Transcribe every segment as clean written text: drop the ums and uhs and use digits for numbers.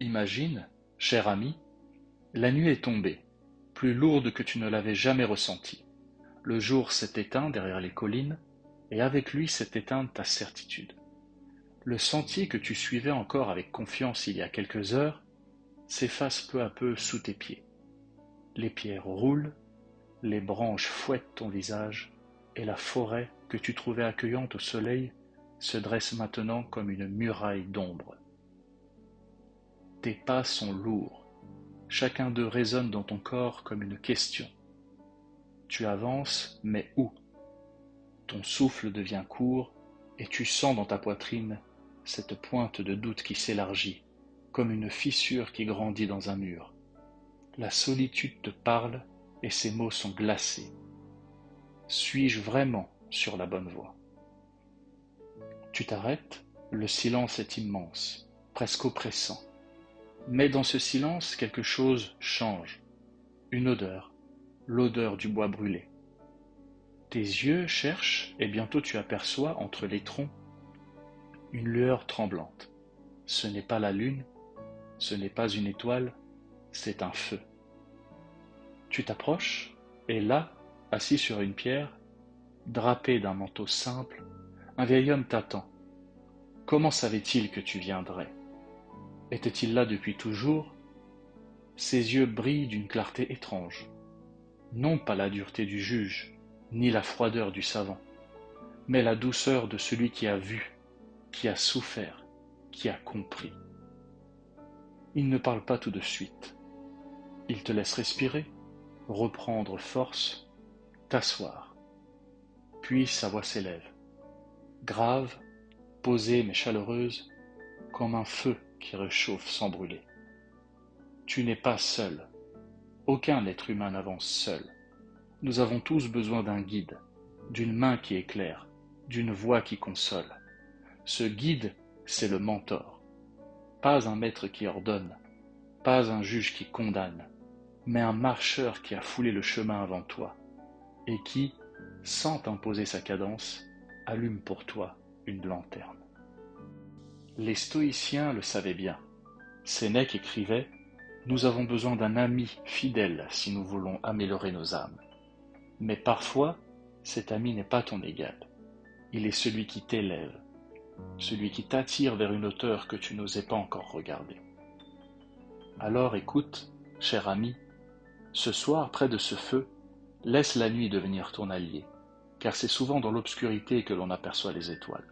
Imagine, cher ami, la nuit est tombée, plus lourde que tu ne l'avais jamais ressentie. Le jour s'est éteint derrière les collines, et avec lui s'est éteinte ta certitude. Le sentier que tu suivais encore avec confiance il y a quelques heures s'efface peu à peu sous tes pieds. Les pierres roulent, les branches fouettent ton visage, et la forêt que tu trouvais accueillante au soleil se dresse maintenant comme une muraille d'ombre. Tes pas sont lourds, chacun d'eux résonne dans ton corps comme une question. Tu avances, mais où? Ton souffle devient court, et tu sens dans ta poitrine cette pointe de doute qui s'élargit, comme une fissure qui grandit dans un mur. La solitude te parle, et ses mots sont glacés. Suis-je vraiment sur la bonne voie? Tu t'arrêtes, le silence est immense, presque oppressant. Mais dans ce silence, quelque chose change. Une odeur, l'odeur du bois brûlé. Tes yeux cherchent et bientôt tu aperçois entre les troncs une lueur tremblante. Ce n'est pas la lune, ce n'est pas une étoile, c'est un feu. Tu t'approches et là, assis sur une pierre, drapé d'un manteau simple, un vieil homme t'attend. Comment savait-il que tu viendrais? Était-il là depuis toujours? Ses yeux brillent d'une clarté étrange. Non pas la dureté du juge, ni la froideur du savant, mais la douceur de celui qui a vu, qui a souffert, qui a compris. Il ne parle pas tout de suite. Il te laisse respirer, reprendre force, t'asseoir. Puis sa voix s'élève, grave, posée mais chaleureuse, comme un feu qui réchauffe sans brûler. Tu n'es pas seul. Aucun être humain n'avance seul. Nous avons tous besoin d'un guide, d'une main qui éclaire, d'une voix qui console. Ce guide, c'est le mentor. Pas un maître qui ordonne, pas un juge qui condamne, mais un marcheur qui a foulé le chemin avant toi et qui, sans t'imposer sa cadence, allume pour toi une lanterne. Les stoïciens le savaient bien. Sénèque écrivait « Nous avons besoin d'un ami fidèle si nous voulons améliorer nos âmes. Mais parfois, cet ami n'est pas ton égal. Il est celui qui t'élève, celui qui t'attire vers une hauteur que tu n'osais pas encore regarder. Alors écoute, cher ami, ce soir, près de ce feu, laisse la nuit devenir ton allié, car c'est souvent dans l'obscurité que l'on aperçoit les étoiles.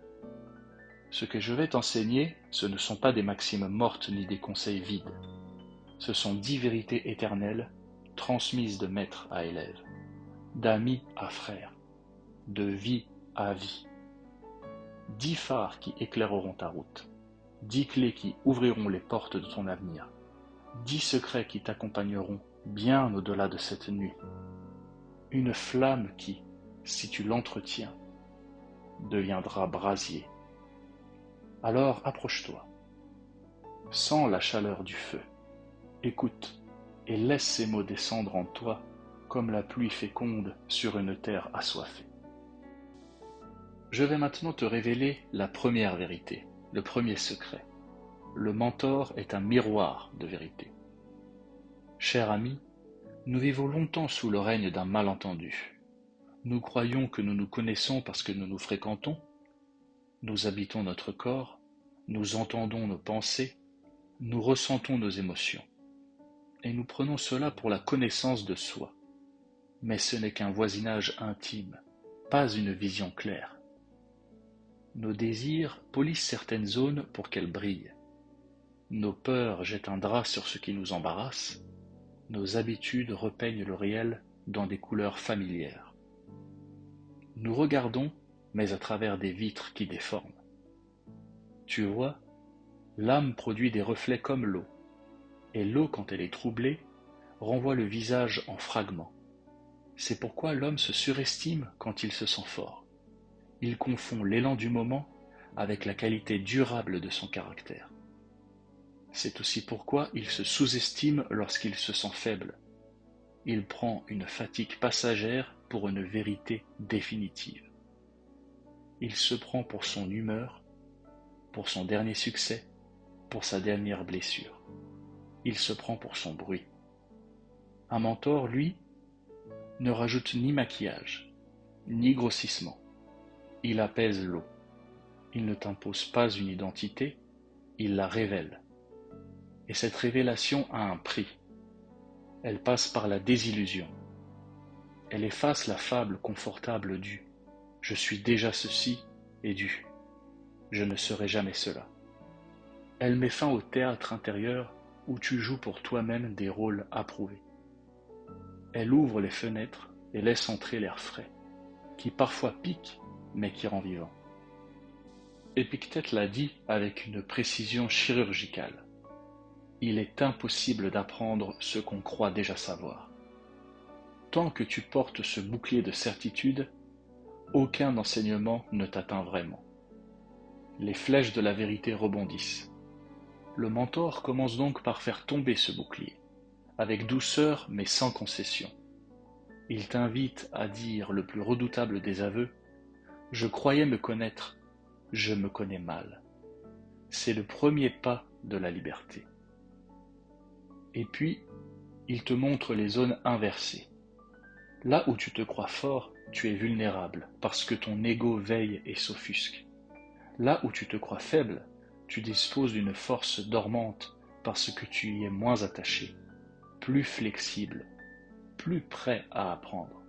Ce que je vais t'enseigner, ce ne sont pas des maximes mortes ni des conseils vides. Ce sont 10 vérités éternelles, transmises de maître à élève, d'ami à frère, de vie à vie. 10 phares qui éclaireront ta route, 10 clés qui ouvriront les portes de ton avenir, 10 secrets qui t'accompagneront bien au-delà de cette nuit. Une flamme qui, si tu l'entretiens, deviendra brasier. Alors approche-toi, sens la chaleur du feu, écoute et laisse ces mots descendre en toi comme la pluie féconde sur une terre assoiffée. Je vais maintenant te révéler la première vérité, le premier secret. Le mentor est un miroir de vérité. Cher ami, nous vivons longtemps sous le règne d'un malentendu. Nous croyons que nous nous connaissons parce que nous nous fréquentons, nous habitons notre corps, nous entendons nos pensées, nous ressentons nos émotions. Et nous prenons cela pour la connaissance de soi. Mais ce n'est qu'un voisinage intime, pas une vision claire. Nos désirs polissent certaines zones pour qu'elles brillent. Nos peurs jettent un drap sur ce qui nous embarrasse. Nos habitudes repeignent le réel dans des couleurs familières. Nous regardons, mais à travers des vitres qui déforment. Tu vois, l'âme produit des reflets comme l'eau, et l'eau, quand elle est troublée, renvoie le visage en fragments. C'est pourquoi l'homme se surestime quand il se sent fort. Il confond l'élan du moment avec la qualité durable de son caractère. C'est aussi pourquoi il se sous-estime lorsqu'il se sent faible. Il prend une fatigue passagère pour une vérité définitive. Il se prend pour son humeur, pour son dernier succès, pour sa dernière blessure. il se prend pour son bruit. Un mentor, lui, ne rajoute ni maquillage, ni grossissement. Il apaise l'eau. Il ne t'impose pas une identité, il la révèle. Et cette révélation a un prix. Elle passe par la désillusion. Elle efface la fable confortable du « je suis déjà ceci » et du « je ne serai jamais cela ». Elle met fin au théâtre intérieur où tu joues pour toi-même des rôles approuvés. Elle ouvre les fenêtres et laisse entrer l'air frais, qui parfois pique, mais qui rend vivant. Épictète l'a dit avec une précision chirurgicale. Il est impossible d'apprendre ce qu'on croit déjà savoir. Tant que tu portes ce bouclier de certitude, aucun enseignement ne t'atteint vraiment. Les flèches de la vérité rebondissent. Le mentor commence donc par faire tomber ce bouclier, avec douceur mais sans concession. Il t'invite à dire le plus redoutable des aveux « Je croyais me connaître, je me connais mal ». C'est le premier pas de la liberté. Et puis, il te montre les zones inversées. Là où tu te crois fort, tu es vulnérable parce que ton ego veille et s'offusque. Là où tu te crois faible, tu disposes d'une force dormante parce que tu y es moins attaché, plus flexible, plus prêt à apprendre.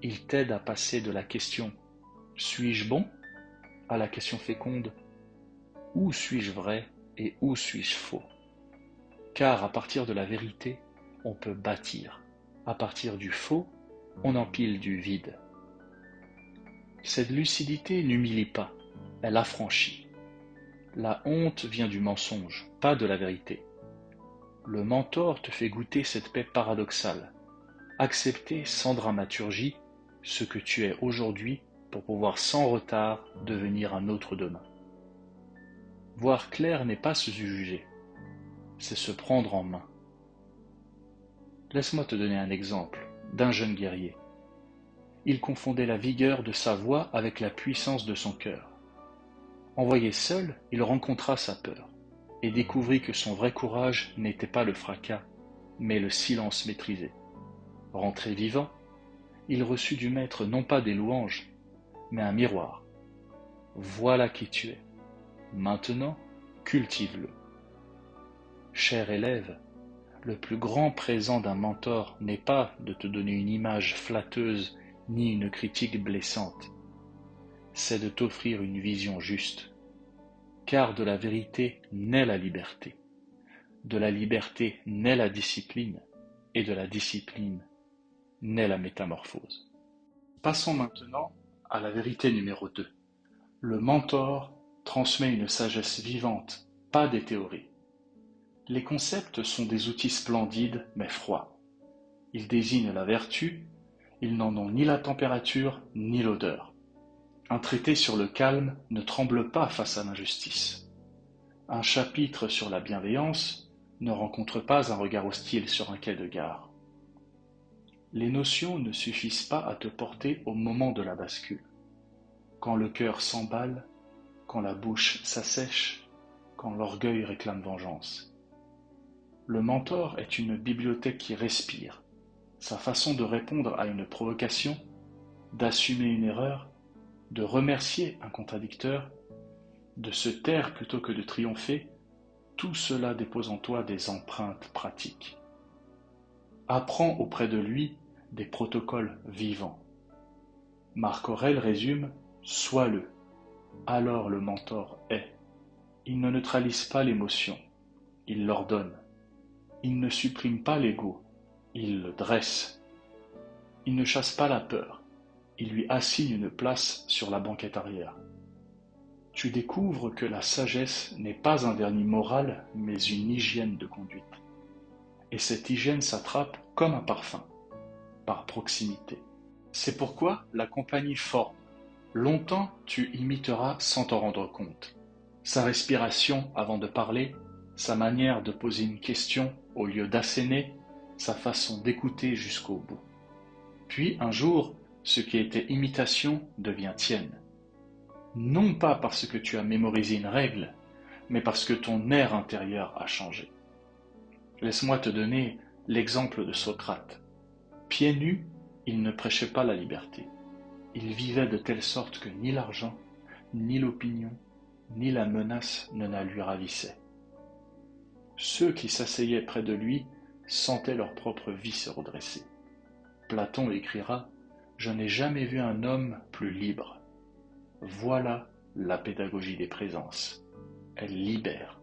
Il t'aide à passer de la question « suis-je bon ?» à la question féconde « où suis-je vrai et où suis-je faux ?» Car à partir de la vérité, on peut bâtir. À partir du faux, on empile du vide. Cette lucidité n'humilie pas, elle affranchit. La honte vient du mensonge, pas de la vérité. Le mentor te fait goûter cette paix paradoxale. Accepter sans dramaturgie ce que tu es aujourd'hui pour pouvoir sans retard devenir un autre demain. Voir clair n'est pas se juger, c'est se prendre en main. Laisse-moi te donner un exemple d'un jeune guerrier. Il confondait la vigueur de sa voix avec la puissance de son cœur. Envoyé seul, il rencontra sa peur et découvrit que son vrai courage n'était pas le fracas, mais le silence maîtrisé. Rentré vivant, il reçut du maître non pas des louanges, mais un miroir. Voilà qui tu es. Maintenant, cultive-le. Cher élève, le plus grand présent d'un mentor n'est pas de te donner une image flatteuse ni une critique blessante. C'est de t'offrir une vision juste. Car de la vérité naît la liberté. De la liberté naît la discipline, et de la discipline naît la métamorphose. Passons maintenant à la vérité numéro 2. Le mentor transmet une sagesse vivante, pas des théories. Les concepts sont des outils splendides mais froids. Ils désignent la vertu, ils n'en ont ni la température ni l'odeur. Un traité sur le calme ne tremble pas face à l'injustice. Un chapitre sur la bienveillance ne rencontre pas un regard hostile sur un quai de gare. Les notions ne suffisent pas à te porter au moment de la bascule. Quand le cœur s'emballe, quand la bouche s'assèche, quand l'orgueil réclame vengeance. Le mentor est une bibliothèque qui respire. Sa façon de répondre à une provocation, d'assumer une erreur, de remercier un contradicteur, de se taire plutôt que de triompher, tout cela dépose en toi des empreintes pratiques. Apprends auprès de lui des protocoles vivants. Marc Aurèle résume « Sois-le ». Alors le mentor est. Il ne neutralise pas l'émotion, il l'ordonne. Il ne supprime pas l'ego, il le dresse. Il ne chasse pas la peur, il lui assigne une place sur la banquette arrière. Tu découvres que la sagesse n'est pas un vernis moral, mais une hygiène de conduite. Et cette hygiène s'attrape comme un parfum, par proximité. C'est pourquoi la compagnie forme. Longtemps tu imiteras sans t'en rendre compte. Sa respiration avant de parler, sa manière de poser une question au lieu d'asséner, sa façon d'écouter jusqu'au bout. Puis un jour, ce qui était imitation devient tienne. Non pas parce que tu as mémorisé une règle, mais parce que ton air intérieur a changé. Laisse-moi te donner l'exemple de Socrate. Pieds nus, il ne prêchait pas la liberté. Il vivait de telle sorte que ni l'argent, ni l'opinion, ni la menace ne la lui ravissaient. Ceux qui s'asseyaient près de lui sentaient leur propre vie se redresser. Platon écrira « Je n'ai jamais vu un homme plus libre ». Voilà la pédagogie des présences. Elle libère.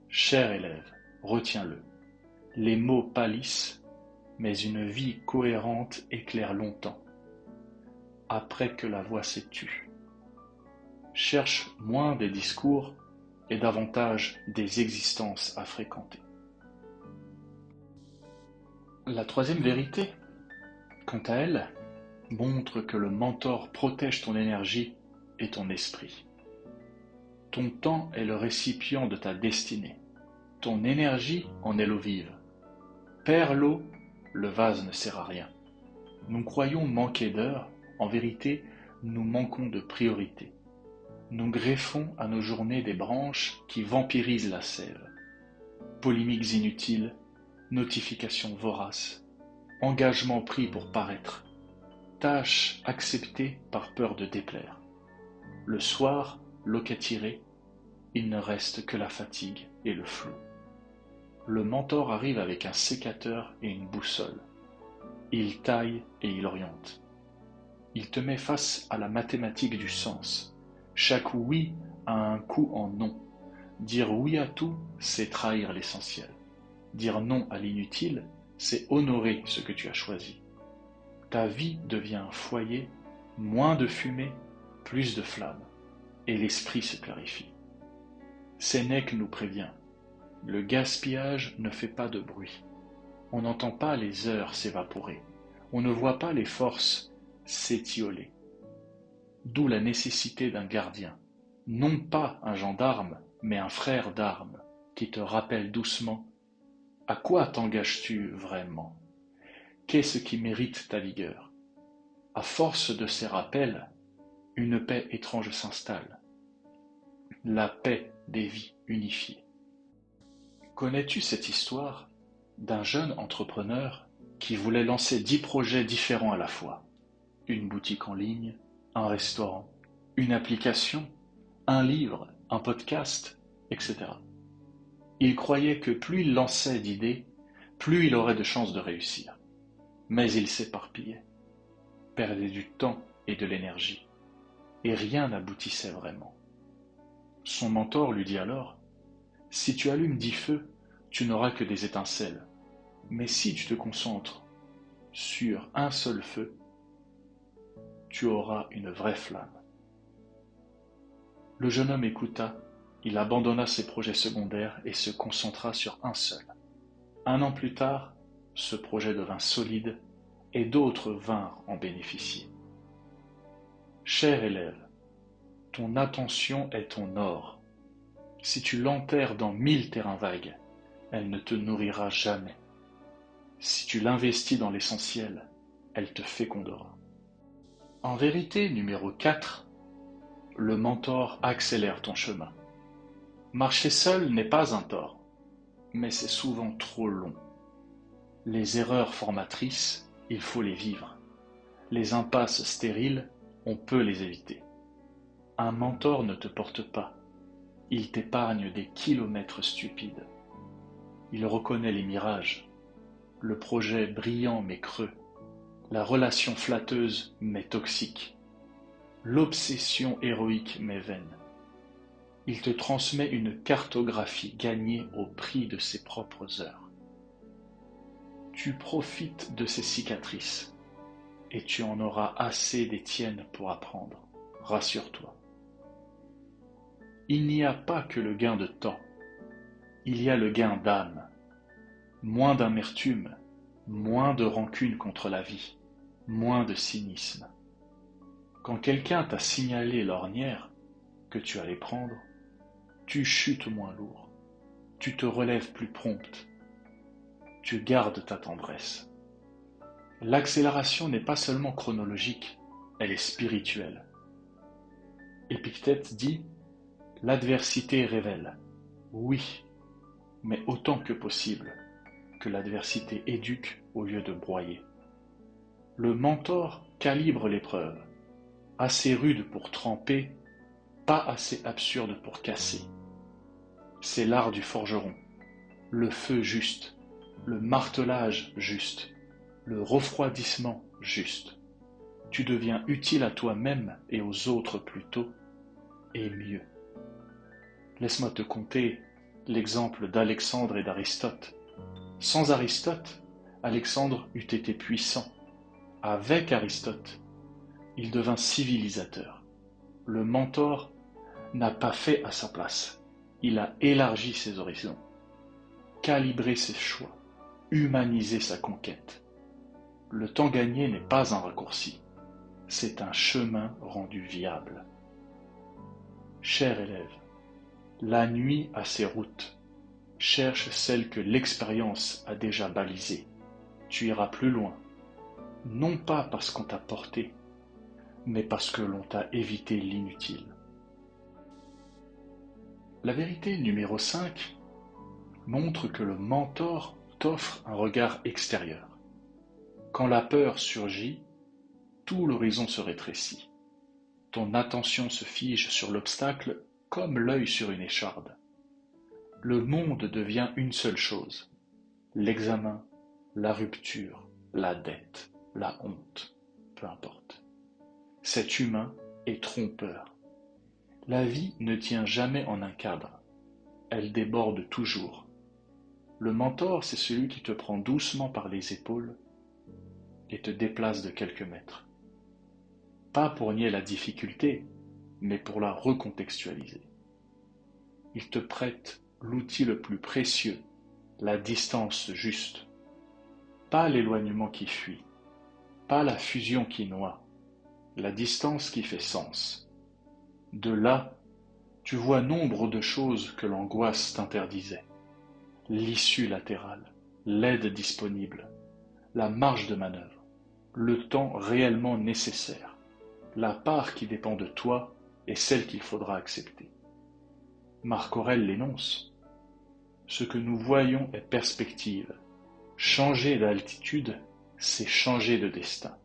Cher élève, retiens-le. Les mots pâlissent, mais une vie cohérente éclaire longtemps, après que la voix s'est tue. Cherche moins des discours et davantage des existences à fréquenter. La troisième vérité, quant à elle, montre que le mentor protège ton énergie et ton esprit. Ton temps est le récipient de ta destinée. Ton énergie en est l'eau vive. Perds l'eau, le vase ne sert à rien. Nous croyons manquer d'heures, en vérité, nous manquons de priorité. Nous greffons à nos journées des branches qui vampirisent la sève. Polémiques inutiles, notifications voraces, engagements pris pour paraître, tâches acceptées par peur de déplaire. Le soir, loquet tiré, il ne reste que la fatigue et le flou. Le mentor arrive avec un sécateur et une boussole. Il taille et il oriente. Il te met face à la mathématique du sens. Chaque oui a un coup en non. Dire oui à tout, c'est trahir l'essentiel. Dire non à l'inutile, c'est honorer ce que tu as choisi. Ta vie devient un foyer, moins de fumée, plus de flamme, et l'esprit se clarifie. Sénèque nous prévient. Le gaspillage ne fait pas de bruit. On n'entend pas les heures s'évaporer. On ne voit pas les forces s'étioler. D'où la nécessité d'un gardien, non pas un gendarme, mais un frère d'armes, qui te rappelle doucement « À quoi t'engages-tu vraiment ? Qu'est-ce qui mérite ta vigueur ?» À force de ces rappels, une paix étrange s'installe, la paix des vies unifiées. Connais-tu cette histoire d'un jeune entrepreneur qui voulait lancer 10 projets différents à la fois? Une boutique en ligne, un restaurant, une application, un livre, un podcast, etc. Il croyait que plus il lançait d'idées, plus il aurait de chances de réussir. Mais il s'éparpillait, perdait du temps et de l'énergie, et rien n'aboutissait vraiment. Son mentor lui dit alors « Si tu allumes 10 feux, tu n'auras que des étincelles. Mais si tu te concentres sur un seul feu, tu auras une vraie flamme. » Le jeune homme écouta, il abandonna ses projets secondaires et se concentra sur un seul. 1 an plus tard, ce projet devint solide et d'autres vinrent en bénéficier. Cher élève, ton attention est ton or. Si tu l'enterres dans 1000 terrains vagues, elle ne te nourrira jamais. Si tu l'investis dans l'essentiel, elle te fécondera. En vérité, numéro 4, le mentor accélère ton chemin. Marcher seul n'est pas un tort, mais c'est souvent trop long. Les erreurs formatrices, il faut les vivre. Les impasses stériles, on peut les éviter. Un mentor ne te porte pas, il t'épargne des kilomètres stupides. Il reconnaît les mirages, le projet brillant mais creux, la relation flatteuse mais toxique, l'obsession héroïque mais vaine. Il te transmet une cartographie gagnée au prix de ses propres heures. Tu profites de ses cicatrices et tu en auras assez des tiennes pour apprendre, rassure-toi. Il n'y a pas que le gain de temps, il y a le gain d'âme. Moins d'amertume, moins de rancune contre la vie, moins de cynisme. Quand quelqu'un t'a signalé l'ornière que tu allais prendre, tu chutes moins lourd, tu te relèves plus prompte, tu gardes ta tendresse. L'accélération n'est pas seulement chronologique, elle est spirituelle. Épictète dit « L'adversité révèle, oui, mais autant que possible, que l'adversité éduque au lieu de broyer. Le mentor calibre l'épreuve, assez rude pour tremper, pas assez absurde pour casser. C'est l'art du forgeron, le feu juste, le martelage juste, le refroidissement juste. Tu deviens utile à toi-même et aux autres plutôt, et mieux. Laisse-moi te conter l'exemple d'Alexandre et d'Aristote. Sans Aristote, Alexandre eût été puissant. Avec Aristote, il devint civilisateur. Le mentor n'a pas fait à sa place. Il a élargi ses horizons, calibré ses choix, humanisé sa conquête. Le temps gagné n'est pas un raccourci, c'est un chemin rendu viable. Cher élève, la nuit a ses routes. Cherche celle que l'expérience a déjà balisée. Tu iras plus loin, non pas parce qu'on t'a porté, mais parce que l'on t'a évité l'inutile. La vérité numéro 5 montre que le mentor t'offre un regard extérieur. Quand la peur surgit, tout l'horizon se rétrécit. Ton attention se fige sur l'obstacle comme l'œil sur une écharde. Le monde devient une seule chose, l'examen, la rupture, la dette, la honte, peu importe. C'est humain et trompeur. La vie ne tient jamais en un cadre, elle déborde toujours. Le mentor, c'est celui qui te prend doucement par les épaules et te déplace de quelques mètres. Pas pour nier la difficulté, mais pour la recontextualiser. Il te prête l'outil le plus précieux, la distance juste. Pas l'éloignement qui fuit, pas la fusion qui noie, la distance qui fait sens. De là, tu vois nombre de choses que l'angoisse t'interdisait. L'issue latérale, l'aide disponible, la marge de manœuvre, le temps réellement nécessaire, la part qui dépend de toi et celle qu'il faudra accepter. Marc Aurèle l'énonce. Ce que nous voyons est perspective. Changer d'altitude, c'est changer de destin.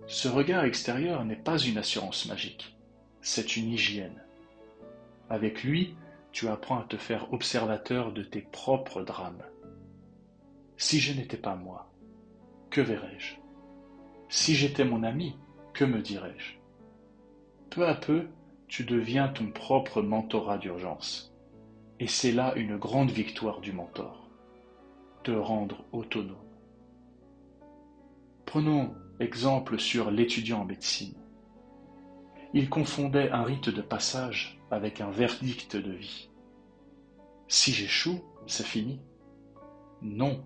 Ce regard extérieur n'est pas une assurance magique, c'est une hygiène. Avec lui, tu apprends à te faire observateur de tes propres drames. Si je n'étais pas moi, que verrais-je? Si j'étais mon ami, que me dirais-je? Peu à peu, tu deviens ton propre mentorat d'urgence. Et c'est là une grande victoire du mentor, te rendre autonome. Prenons exemple sur l'étudiant en médecine. Il confondait un rite de passage avec un verdict de vie. Si j'échoue, c'est fini. Non,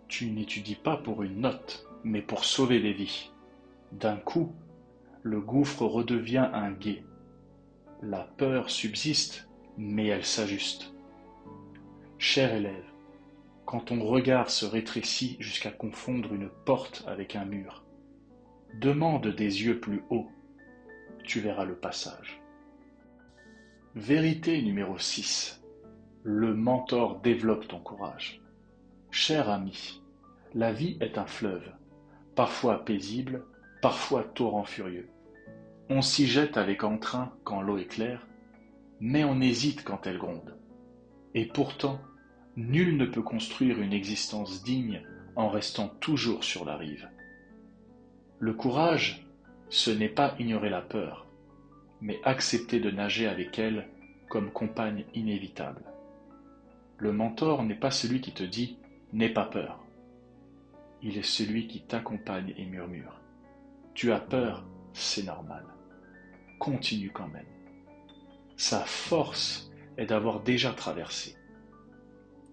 tu n'étudies pas pour une note, mais pour sauver des vies. D'un coup, le gouffre redevient un gué. La peur subsiste, mais elle s'ajuste. Cher élève, quand ton regard se rétrécit jusqu'à confondre une porte avec un mur, demande des yeux plus hauts, tu verras le passage. Vérité numéro 6. Le mentor développe ton courage. Cher ami, la vie est un fleuve, parfois paisible, parfois torrent furieux. On s'y jette avec entrain quand l'eau est claire, mais on hésite quand elle gronde. Et pourtant, nul ne peut construire une existence digne en restant toujours sur la rive. Le courage, ce n'est pas ignorer la peur, mais accepter de nager avec elle comme compagne inévitable. Le mentor n'est pas celui qui te dit « n'aie pas peur ». Il est celui qui t'accompagne et murmure « tu as peur, c'est normal. Continue quand même ». Sa force est d'avoir déjà traversé.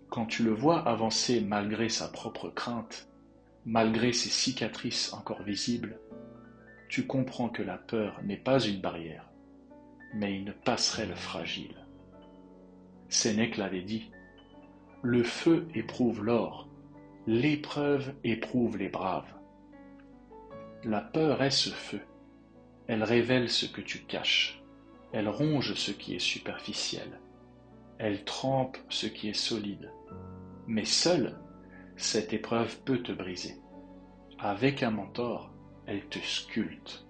Quand tu le vois avancer malgré sa propre crainte, malgré ses cicatrices encore visibles, tu comprends que la peur n'est pas une barrière, mais une passerelle fragile. Sénèque l'avait dit, « Le feu éprouve l'or, l'épreuve éprouve les braves. » La peur est ce feu. Elle révèle ce que tu caches. Elle ronge ce qui est superficiel. Elle trempe ce qui est solide. Mais seule, cette épreuve peut te briser. Avec un mentor, elle te sculpte.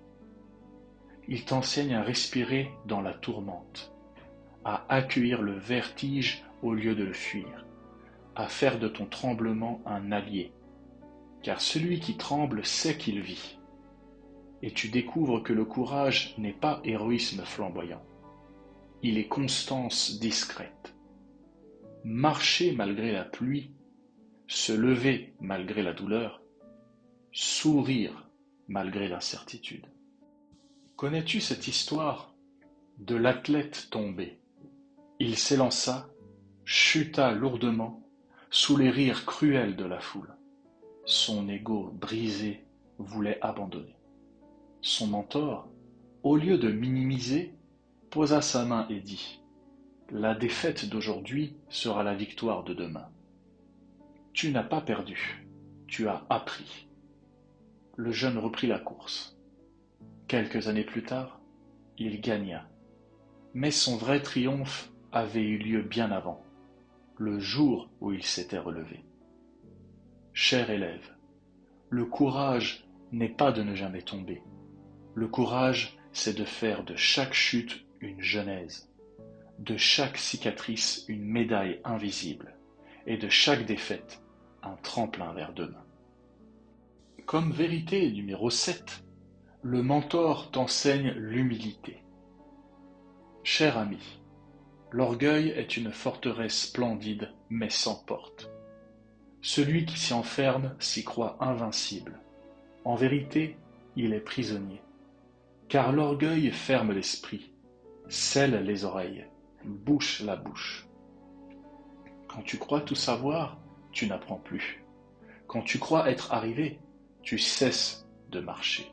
Il t'enseigne à respirer dans la tourmente, à accueillir le vertige au lieu de le fuir, à faire de ton tremblement un allié. Car celui qui tremble sait qu'il vit. Et tu découvres que le courage n'est pas héroïsme flamboyant. Il est constance discrète. Marcher malgré la pluie, se lever malgré la douleur, sourire malgré l'incertitude. Connais-tu cette histoire de l'athlète tombé? Il s'élança, chuta lourdement, sous les rires cruels de la foule. Son ego brisé voulait abandonner. Son mentor, au lieu de minimiser, posa sa main et dit : « La défaite d'aujourd'hui sera la victoire de demain. Tu n'as pas perdu, tu as appris. » Le jeune reprit la course. Quelques années plus tard, il gagna. Mais son vrai triomphe avait eu lieu bien avant, le jour où il s'était relevé. Cher élève, le courage n'est pas de ne jamais tomber. Le courage, c'est de faire de chaque chute une genèse, de chaque cicatrice une médaille invisible, et de chaque défaite un tremplin vers demain. Comme vérité numéro 7, le mentor t'enseigne l'humilité. Cher ami, l'orgueil est une forteresse splendide mais sans porte. Celui qui s'y enferme s'y croit invincible. En vérité, il est prisonnier. Car l'orgueil ferme l'esprit, scelle les oreilles, bouche la bouche. Quand tu crois tout savoir, tu n'apprends plus. Quand tu crois être arrivé, tu cesses de marcher.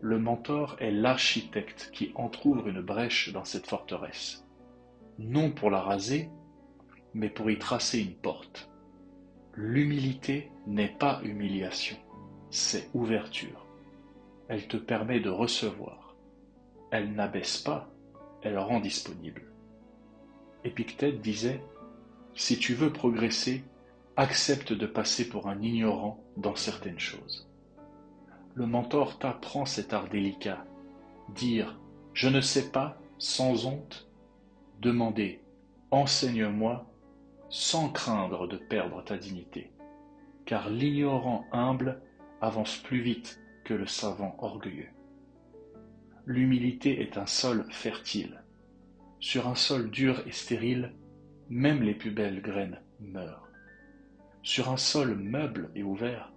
Le mentor est l'architecte qui entr'ouvre une brèche dans cette forteresse, non pour la raser, mais pour y tracer une porte. L'humilité n'est pas humiliation, c'est ouverture. Elle te permet de recevoir. Elle n'abaisse pas, elle rend disponible. Épictète disait : « Si tu veux progresser, accepte de passer pour un ignorant dans certaines choses. » Le mentor t'apprend cet art délicat. Dire « je ne sais pas » sans honte, demander « enseigne-moi » sans craindre de perdre ta dignité. Car l'ignorant humble avance plus vite que le savant orgueilleux. L'humilité est un sol fertile. Sur un sol dur et stérile, même les plus belles graines meurent. Sur un sol meuble et ouvert,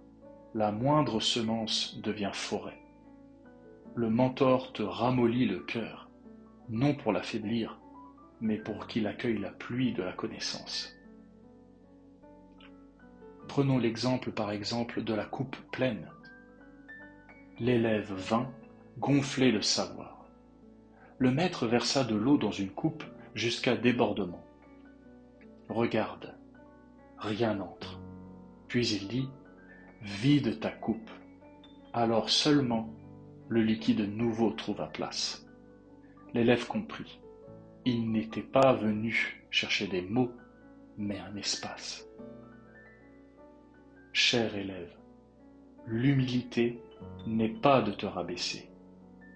la moindre semence devient forêt. Le mentor te ramollit le cœur, non pour l'affaiblir, mais pour qu'il accueille la pluie de la connaissance. Prenons l'exemple par exemple de la coupe pleine. L'élève vint gonfler le savoir. Le maître versa de l'eau dans une coupe jusqu'à débordement. Regarde, rien n'entre. Puis il dit : vide ta coupe. Alors seulement le liquide nouveau trouva place. L'élève comprit. Il n'était pas venu chercher des mots, mais un espace. Cher élève, l'humilité n'est pas de te rabaisser.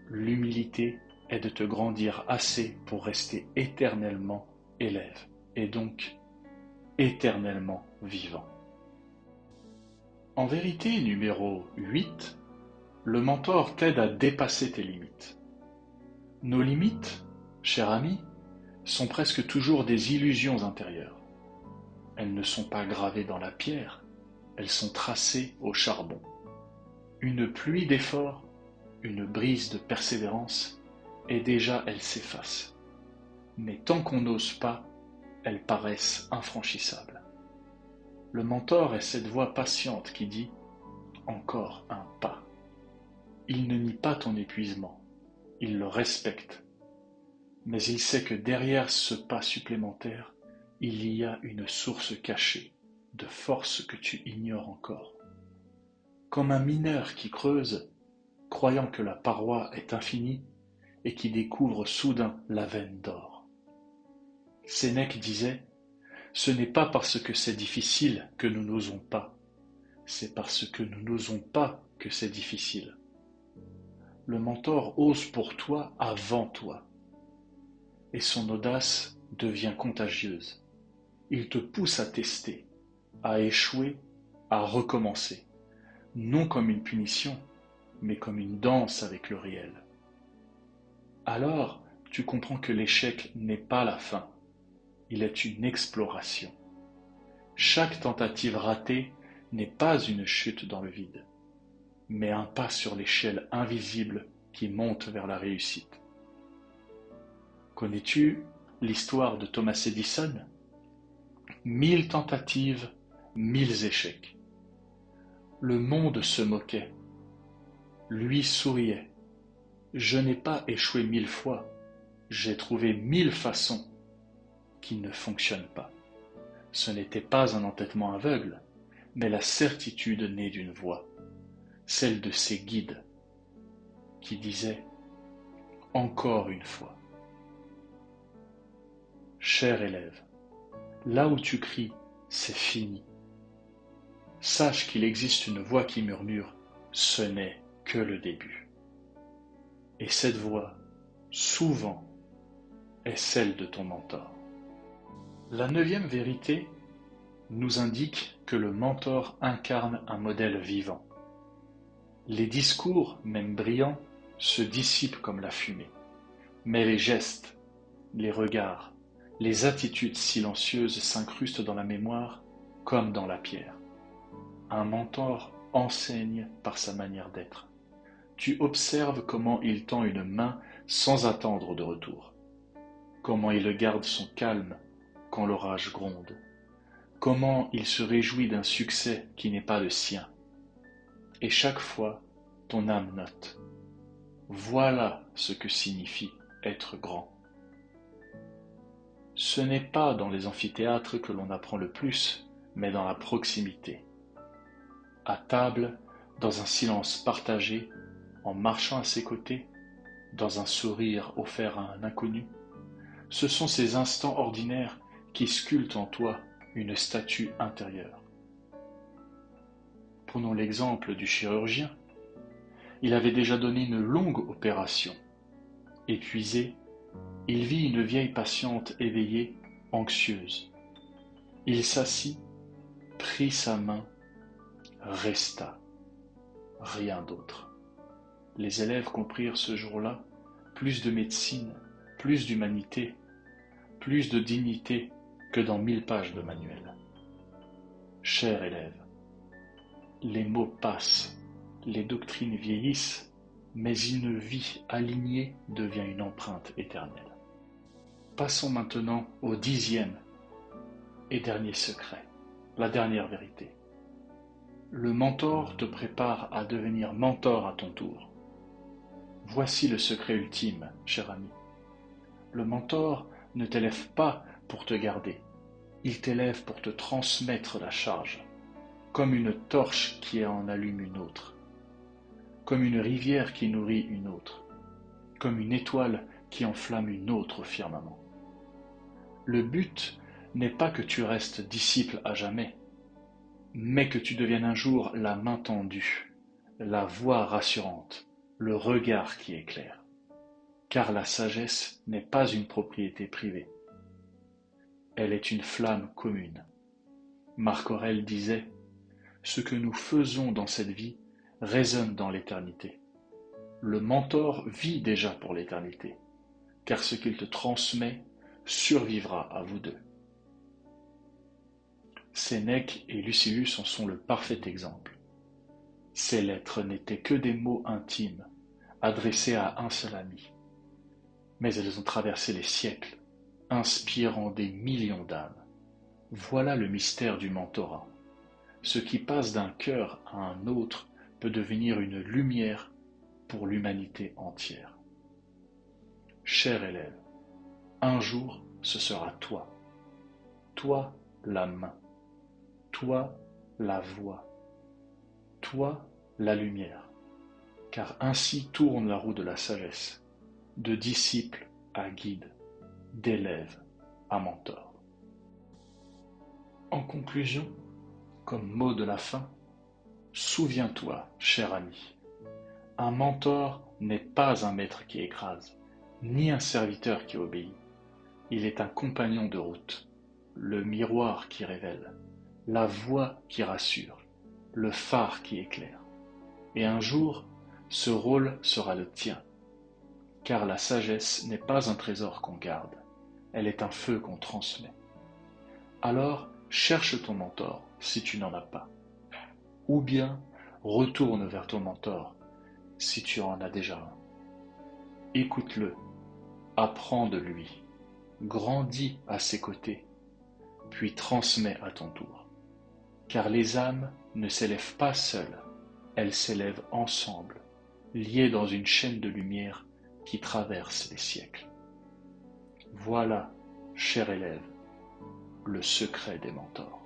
L'humilité est de te grandir assez pour rester éternellement élève, et donc éternellement vivant. En vérité numéro 8, le mentor t'aide à dépasser tes limites. Nos limites, cher ami, sont presque toujours des illusions intérieures. Elles ne sont pas gravées dans la pierre, elles sont tracées au charbon. Une pluie d'efforts, une brise de persévérance, et déjà elles s'effacent. Mais tant qu'on n'ose pas, elles paraissent infranchissables. Le mentor est cette voix patiente qui dit « encore un pas ». Il ne nie pas ton épuisement, il le respecte. Mais il sait que derrière ce pas supplémentaire, il y a une source cachée de force que tu ignores encore. Comme un mineur qui creuse, croyant que la paroi est infinie et qui découvre soudain la veine d'or. Sénèque disait: ce n'est pas parce que c'est difficile que nous n'osons pas, c'est parce que nous n'osons pas que c'est difficile. Le mentor ose pour toi avant toi, et son audace devient contagieuse. Il te pousse à tester, à échouer, à recommencer, non comme une punition, mais comme une danse avec le réel. Alors, tu comprends que l'échec n'est pas la fin, il est une exploration. Chaque tentative ratée n'est pas une chute dans le vide, mais un pas sur l'échelle invisible qui monte vers la réussite. Connais-tu l'histoire de Thomas Edison? 1000 tentatives, 1000 échecs. Le monde se moquait. Lui souriait. Je n'ai pas échoué 1000 fois, j'ai trouvé 1000 façons qui ne fonctionnent pas. Ce n'était pas un entêtement aveugle, mais la certitude née d'une voix, celle de ses guides, qui disaient « Encore une fois ». Cher élève, là où tu cries « C'est fini », sache qu'il existe une voix qui murmure « Ce n'est que le début ». Et cette voix, souvent, est celle de ton mentor. La 9e vérité nous indique que le mentor incarne un modèle vivant. Les discours, même brillants, se dissipent comme la fumée, mais les gestes, les regards, les attitudes silencieuses s'incrustent dans la mémoire comme dans la pierre. Un mentor enseigne par sa manière d'être. Tu observes comment il tend une main sans attendre de retour, comment il garde son calme quand l'orage gronde, comment il se réjouit d'un succès qui n'est pas le sien. Et chaque fois, ton âme note. Voilà ce que signifie être grand. Ce n'est pas dans les amphithéâtres que l'on apprend le plus, mais dans la proximité. À table, dans un silence partagé, en marchant à ses côtés, dans un sourire offert à un inconnu, ce sont ces instants ordinaires qui sculptent en toi une statue intérieure. Prenons l'exemple du chirurgien. Il avait déjà donné une longue opération. Épuisé, il vit une vieille patiente éveillée, anxieuse. Il s'assit, prit sa main, resta. Rien d'autre. Les élèves comprirent ce jour-là plus de médecine, plus d'humanité, plus de dignité que dans 1000 pages de manuel. Cher élève, les mots passent, les doctrines vieillissent, mais une vie alignée devient une empreinte éternelle. Passons maintenant au 10e et dernier secret, la dernière vérité. Le mentor te prépare à devenir mentor à ton tour. Voici le secret ultime, cher ami. Le mentor ne t'élève pas pour te garder, il t'élève pour te transmettre la charge, comme une torche qui en allume une autre, comme une rivière qui nourrit une autre, comme une étoile qui enflamme une autre au firmament. Le but n'est pas que tu restes disciple à jamais, mais que tu deviennes un jour la main tendue, la voix rassurante, le regard qui éclaire. Car la sagesse n'est pas une propriété privée, elle est une flamme commune. Marc Aurèle disait « Ce que nous faisons dans cette vie résonne dans l'éternité ». Le mentor vit déjà pour l'éternité, car ce qu'il te transmet survivra à vous deux. Sénèque et Lucilius en sont le parfait exemple. Ces lettres n'étaient que des mots intimes, adressés à un seul ami. Mais elles ont traversé les siècles, inspirant des millions d'âmes. Voilà le mystère du mentorat. Ce qui passe d'un cœur à un autre peut devenir une lumière pour l'humanité entière. Cher élève, un jour ce sera toi. Toi la main. Toi la voix. Toi la lumière. Car ainsi tourne la roue de la sagesse, de disciple à guide, d'élève un mentor. En conclusion, comme mot de la fin, souviens-toi, cher ami, un mentor n'est pas un maître qui écrase, ni un serviteur qui obéit. Il est un compagnon de route, le miroir qui révèle, la voix qui rassure, le phare qui éclaire. Et un jour, ce rôle sera le tien, car la sagesse n'est pas un trésor qu'on garde, elle est un feu qu'on transmet. Alors, cherche ton mentor si tu n'en as pas, ou bien retourne vers ton mentor si tu en as déjà un. Écoute-le, apprends de lui, grandis à ses côtés, puis transmets à ton tour. Car les âmes ne s'élèvent pas seules, elles s'élèvent ensemble, liées dans une chaîne de lumière qui traverse les siècles. Voilà, cher élève, le secret des mentors.